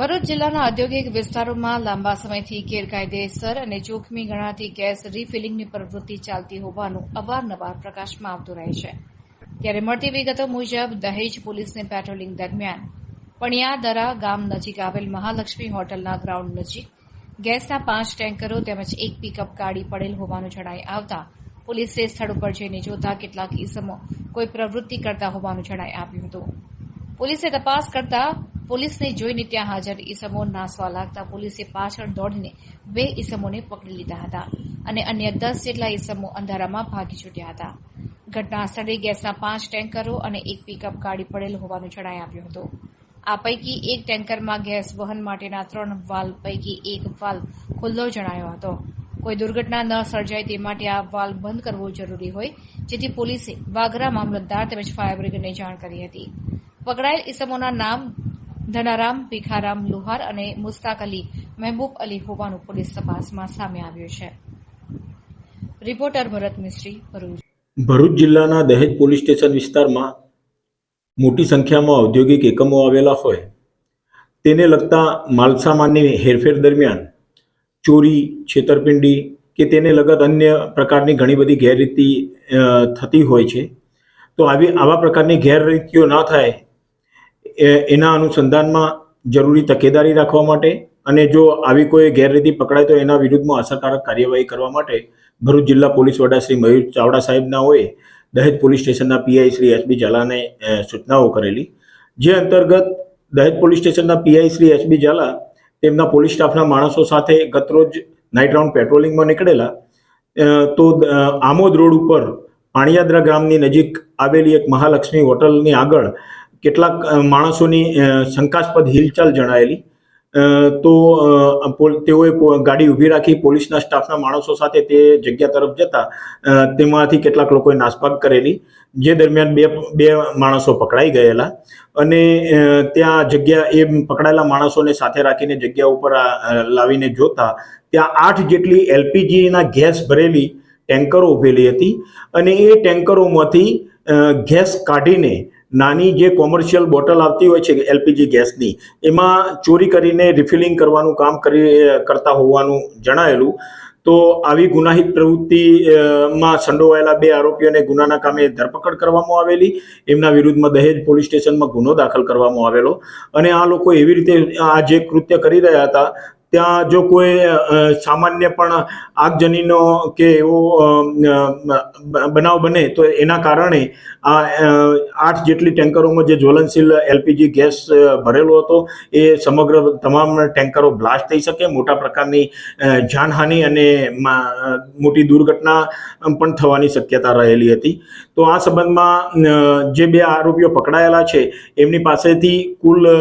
ભરૂચ જિલ્લાના ઔદ્યોગિક વિસ્તારોમાં લાંબા સમયથી ગેરકાયદેસર અને જોખમી ગણાતી ગેસ રીફિલિંગની પ્રવૃત્તિ ચાલતી હોવાનું અવારનવાર પ્રકાશમાં આવતું રહે છે। ત્યારે મળતી વિગતો મુજબ દહેજ પોલીસને પેટ્રોલિંગ દરમિયાન પણિયાદરા ગામ નજીક આવેલ મહાલક્ષ્મી હોટલના ગ્રાઉન્ડ નજીક ગેસના 5 ટેન્કરો તેમજ એક પિકઅપ ગાડી પડેલ હોવાનું જણાઈ આવતા પોલીસે સ્થળ ઉપર જઈને જોતા કેટલાક ઇસમો કોઈ પ્રવૃત્તિ કરતા હોવાનું જણાઈ આવ્યું હતું। પોલીસે તપાસ કરતા પોલીસને જોઈને ત્યાં હાજર ઇસમો નાસવા લાગતા પોલીસે પાછળ દોડીને 2 ઇસમોને પકડી લીધા હતા અને અન્ય 10 જેટલા ઇસમો અંધારામાં ભાગી છૂટ્યા હતા। ઘટના સ્થળે ગેસના 5 ટેન્કરો અને એક પિકઅપ ગાડી પડેલ હોવાનું જણાઈ આવ્યું હતું। આ પૈકી એક ટેન્કરમાં ગેસ વહન માટેના 3 વાલ્વ પૈકી એક વાલ્વ ખુલ્લો જણાયો હતો। કોઈ દુર્ઘટના ન સર્જાય તે માટે આ વાલ્વ બંધ કરવો જરૂરી હોય, જેથી પોલીસે વાગરા મામલતદાર તેમજ ફાયર બ્રિગેડને જાણ કરી હતી। પકડાયેલ ઇસમોના નામ ધનારામ ભીખારામ લુહાર અને મુસ્તાક અલી મહેબૂબ અલી હોવાનું પોલીસ તપાસમાં સામે આવ્યું છે। રિપોર્ટર ભરત મિસ્ત્રી, ભરૂચ। ભરૂચ જિલ્લાના દહેજ પોલીસ સ્ટેશન વિસ્તારમાં મોટી સંખ્યામાં ઔદ્યોગિક એકમો આવેલા હોય તેને લગતા માલસામાનની હેરફેર દરમિયાન ચોરી, છેતરપિંડી કે તેને લગત અન્ય પ્રકારની ઘણી બધી ગેરરીતિ થતી હોય છે। તો આવા પ્રકારની ગેરરીતિઓ ના થાય એના અનુસંધાનમાં જરૂરી તકેદારી રાખવા માટે અને જો આવી કોઈ ગેરરીતિ પકડાય તો એના વિરુદ્ધમાં અસરકારક કાર્યવાહી કરવા માટે ભરૂચ જિલ્લા પોલીસ વડા શ્રી મયુર ચાવડા સાહેબનાઓએ દહેજ પોલીસ સ્ટેશનના પીઆઈ શ્રી એસબી ઝાલાને સૂચનાઓ કરેલી, જે અંતર્ગત દહેજ પોલીસ સ્ટેશનના પીઆઈ શ્રી એસબી ઝાલા તેમના પોલીસ સ્ટાફના માણસો સાથે ગતરોજ નાઇટ રાઉન્ડ પેટ્રોલિંગમાં નીકળેલા તો આમોદ રોડ ઉપર પાણિયાદરા ગામની નજીક આવેલી એક મહાલક્ષ્મી હોટલની આગળ કેટલાક માણસોની શંકાસ્પદ હિલચાલ જણાયેલી, તો તેઓએ ગાડી ઊભી રાખી પોલીસના સ્ટાફના માણસો સાથે તે જગ્યા તરફ જતા તેમાંથી કેટલાક લોકોએ નાસભાગ કરેલી, જે દરમિયાન બે માણસો પકડાઈ ગયેલા અને ત્યાં જગ્યા એ પકડાયેલા માણસોને સાથે રાખીને જગ્યા ઉપર લાવીને જોતા ત્યાં 8 જેટલી એલપીજીના ગેસ ભરેલી ટેન્કરો ઉભેલી હતી અને એ ટેન્કરોમાંથી ગેસ કાઢીને નાની જે કોમર્શિયલ બોટલ આવતી હોય છે એલપીજી ગેસની, એમાં ચોરી કરીને રિફિલિંગ કરવાનું કામ કરતા હોવાનું જણાયેલું। તો આવી ગુનાહિત પ્રવૃત્તિમાં સંડોવાયેલા 2 આરોપીઓને ગુનાના કામે ધરપકડ કરવામાં આવેલી, એમના વિરુદ્ધમાં દહેજ પોલીસ સ્ટેશનમાં ગુનો દાખલ કરવામાં આવેલો અને આ લોકો એવી રીતે આ જે કૃત્ય કરી રહ્યા હતા ત્યાં જો કોઈ સામાન્ય પણ આગજનીનો કે એવો બનાવ બને તો એના કારણે આ 8 જેટલી ટેન્કરોમાં જે જ્વલનશીલ એલપીજી ગેસ ભરેલો હતો એ સમગ્ર તમામ ટેન્કરો બ્લાસ્ટ થઈ શકે, મોટા પ્રકારની જાનહાનિ અને મોટી દુર્ઘટના પણ થવાની શક્યતા રહેલી હતી। તો આ સંબંધમાં જે 2 આરોપીઓ પકડાયેલા છે એમની પાસેથી કુલ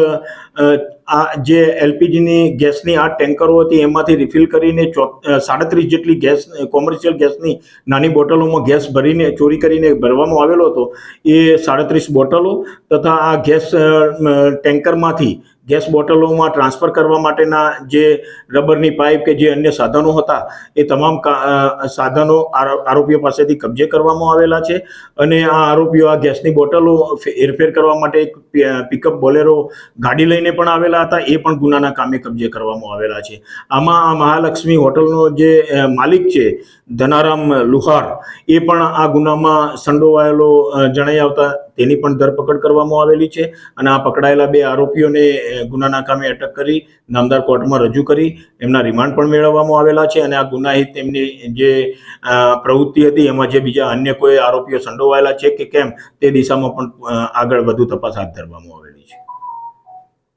આ જે એલપીજીની ગેસની 8 ટેન્કરો હતી એમાંથી રિફિલ કરીને 37 જેટલી ગેસ કોમર્શિયલ ગેસની નાની બોટલોમાં ગેસ ભરીને ચોરી કરીને ભરવામાં આવેલો હતો, એ 37 બોટલો તથા આ ગેસ ટેન્કરમાંથી ગેસ બોટલોમાં ટ્રાન્સફર કરવા માટેના જે રબરની પાઇપ કે જે અન્ય સાધનો હતા એ તમામ સાધનો આરોપીઓ પાસેથી કબજે કરવામાં આવેલા છે અને આ આરોપીઓ આ ગેસની બોટલો હેરફેર કરવા માટે એક પિકઅપ બોલેરો ગાડી લઈને પણ આવેલા હતા, એ પણ ગુનાના કામે કબજે કરવામાં આવેલા છે। આમાં આ મહાલક્ષ્મી હોટલનો જે માલિક છે ધનારામ લુહાર, એ પણ આ ગુનામાં સંડોવાયેલો જણાઈ આવતા તેની પણ ધરપકડ કરવામાં આવેલી છે અને આ પકડાયેલા 2 આરોપીઓને ગુનાના કામે અટક કરી નામદાર કોર્ટમાં રજૂ કરી એમના રિમાન્ડ પણ મેળવવામાં આવેલા છે અને આ ગુનાહિત એમની જે પ્રવૃત્તિ હતી એમાં જે બીજા અન્ય કોઈ આરોપીઓ સંડોવાયેલા છે કે કેમ તે દિશામાં પણ આગળ વધુ તપાસ હાથ ધરવામાં આવેલી છે।